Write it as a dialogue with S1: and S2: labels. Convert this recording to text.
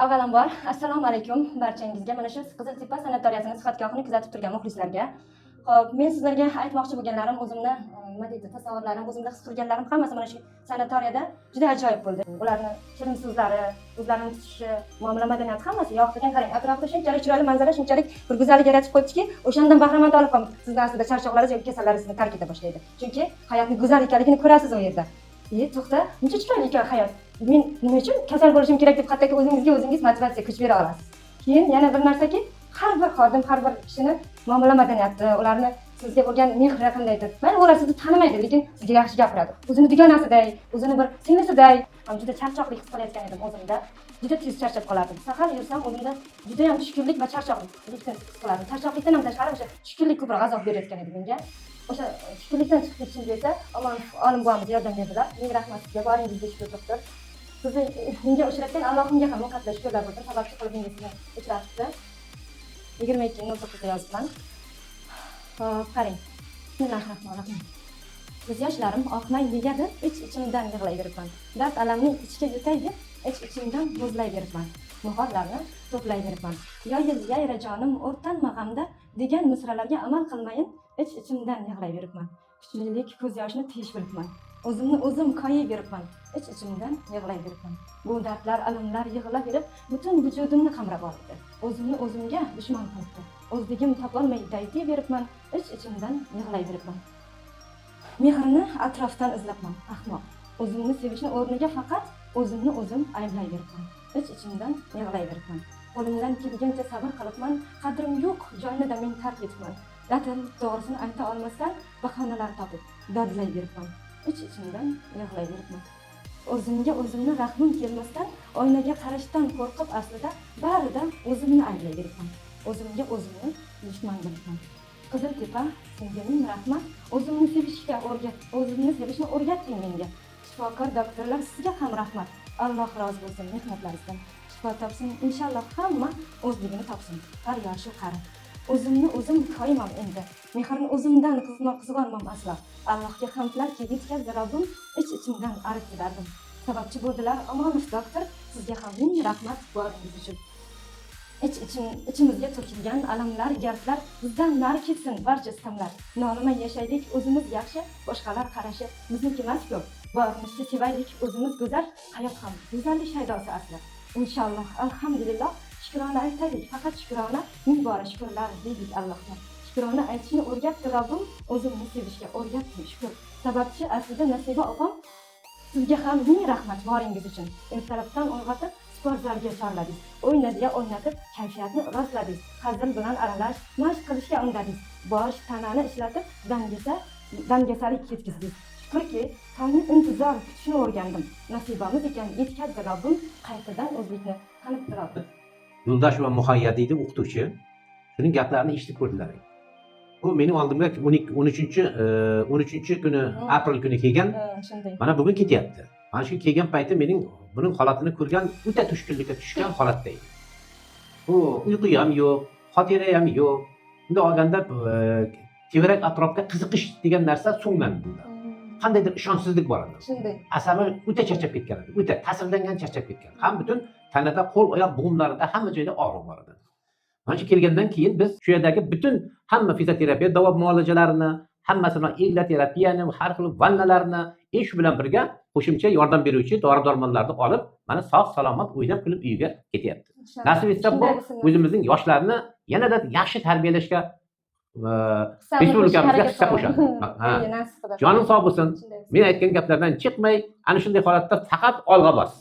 S1: Avvalambor assalomu alaykum barchangizga. Mana shu Qiziltepa sanatoriyasining sihatgohini kuzatib turgan muxlislarga. Xo'p, men sizlarga aytmoqchi bo'lganlarim, o'zimni nima deydi, tasavvurlarim, o'zimda his qilganlarim hammasi mana shu sanatoriyada juda ajoyib bo'ldi. Ularning shirin so'zlari, o'zlarining tutishi, muomala madaniyati hammasi yoqtirgan. Qarang, atrofda shunchalik chiroyli manzara, shunchalik bir go'zallik yaratib qo'yibdiki, o'shandan bahramand olib qolib, sizning aslida charchoqlaringiz yoki kasallaringizni tark eta boshlaydi. Chunki hayotning go'zal ekanligini ko'rasiz u yerda. To'xta, buncha chiroyli ekan hayot. Men nima uchun kasal bo'lishim kerak deb hattoki o'zingiz motivatsiya kuch bera olasiz. Keyin yana bir narsaki, har bir xodim, har bir kishini muomala madaniyati, ularni sizga bo'lgan mehri qandaydir. Mayli ular sizni tanimaydi, lekin sizga yaxshi gapiradi. O'zini dugonasiday, o'zini bir singlisiday, juda charchoqlik his qilayotgan edim o'zimda. Juda tez charchab qolardim. Sahar yursam o'zimda juda ham tushkunlik va charchoqlikni his qilardim. Charchoqlikdan ham tashqari o'sha tushkunlik ko'proq azob berayotgan edi menga. O'sha tushkunlikdan chiqib ketishimga esa olim buvamiz yordam berdilar. Ming rahmat sizga, boringizga shukur doktor. Sizni menga uchratgan Allohimga ham qattiq shukrlar bo'lsin. Sababchi qilib menga sizni uchratdi. 22.09 yozibman. Xo'p, qarang. Bismillahirrohmanirrohim. Ko'z yoshlarim oqmay negadir ich-ichimdan yig'layveribman. Dard alamni ichga yutay deb ich-ichimdan muzlayveribman. Muhorlarni to'playveribman. Yayra jonim o'rtanma g'amda degan misralarga amal qilmayin ich-ichimdan yig'layveribman. Kuchlilik ko'z yoshini tiyish bilibman. O'zimni o'zim koyiyveribman. Ich-ichimdan yig'layveribman. Bu dardlar, alamlar yig'laverib, butun vujudimni qamrab oldi. O'zimni o'zimga dushman qilibdi. O'zligim topolmay daydiveribman. Ich-ichimdan yig'layveribman. Mehrni atrofdan izlabman, ahmoq. O'zimni sevishni o'rniga faqat o'zimni o'zim ayblayveribman. Ich-ichimdan yig'layveribman. Qo'limdan kelgancha sabr qilibman. Qadrim yo'q, joyida men tark etibman. Latin to'g'risini ayta olmasdan bahonalar topib dodlayveribman. Ich-ichimdan yig'layveribman. O'zimga o'zimni rahmim kelmasdan oynaga qarashdan qo'rqib aslida baridan o'zimni ayblayveribman. O'zimga o'zimni dushman bilibman. Qiziltepa, senga ming rahmat. O'zimni sevishga o'zimni sevishni o'rgatding menga. Shifokor doktorlar, sizga ham rahmat. Alloh rozi bo'lsin mehnatlaringizdan. Shifo topsin, inshaalloh hamma o'zligini topsin. Har yoshi qari. O'zimni o'zim koyimam endi. Mehrni o'zimdan qizg'onmam aslo. Allohga hamdlar yetkazdi Robbim, ich-ichimdan arib kelardim. Sababchi bo'ldilar Omonov doktor, sizga ham ming rahmat boringiz uchun. İçimizga to'kilgan alamlar, gardlar bizdan nari ketsin barcha istamlar. Nolimay yashaylik, o'zimiz yaxshi, boshqalar qarashi bizniki emas-ku. Borimizni sevaylik, o'zimiz go'zal, hayot ham go'zallik shaydosi asli. Inshaalloh, alhamdulillah, shukrona aytaylik, faqat shukrona, ming bora shukrlar deylik Allohga. Shukrona aytishni o'rgatdi Robbim, o'zimni sevishga o'rgatdi shukr. Sababchi aslida Nasiba opam, sizga ham ming rahmat boringiz uchun. Ertalabdan uyg'otib sport zaliga chorladingiz. O'ynatib, kayfiyatni rostladingiz. Hazil bilan aralash, mashq qilishga undadingiz. Bosh tanani ishlatib, dangasalik ketkizdingiz. Shukrki, tongni intizor kutishni o'rgandim. Nasibamiz ekan, yetkazdi Robbim, qaytadan o'zlikni tanib Robbim.
S2: Yo'ldosh va Muhayya deydi o'qituvchi. Shuning gaplarini eshitib ko'rdilar. Bu mening oldimga 13 kuni aprel kuni kelgan. Mana bugun ketyapti. Mana shu kelgan payti mening buning holatini ko'rgan, o'ta tushkunlikka tushgan holatda edi. Bu uyqu ham yo'q, xotira ham yo'q. Bunda olganda tevarak atrofga qiziqish degan narsa so'ngan bunda. Qandaydir ishonchsizlik bor edi.
S1: Shunday.
S2: Asabi o'ta charchab ketgan edi. O'ta ta'sirlangan, charchab ketgan. Ham butun tanada, qo'l, oyoq bo'g'imlarida hamma joyda og'riq bor edi. Mana shu kelgandan keyin biz shu yerdagi butun hamma fizioterapiya, davo muolajalarini, hammasini, igna terapiyani, har xil vannalarni, shu bilan birga qo'shimcha yordam beruvchi dori-dormonlarni olib, mana sog' salomat o'ynab kulib uyiga ketyapti. Nasib etsa bu o'zimizning yoshlarni yanada yaxshi tarbiyalashga respublikamizga hissa qo'shadi. Jonim sog' bo'lsin. Men aytgan gaplardan chiqmay, ana shunday holatda faqat olg'a bos.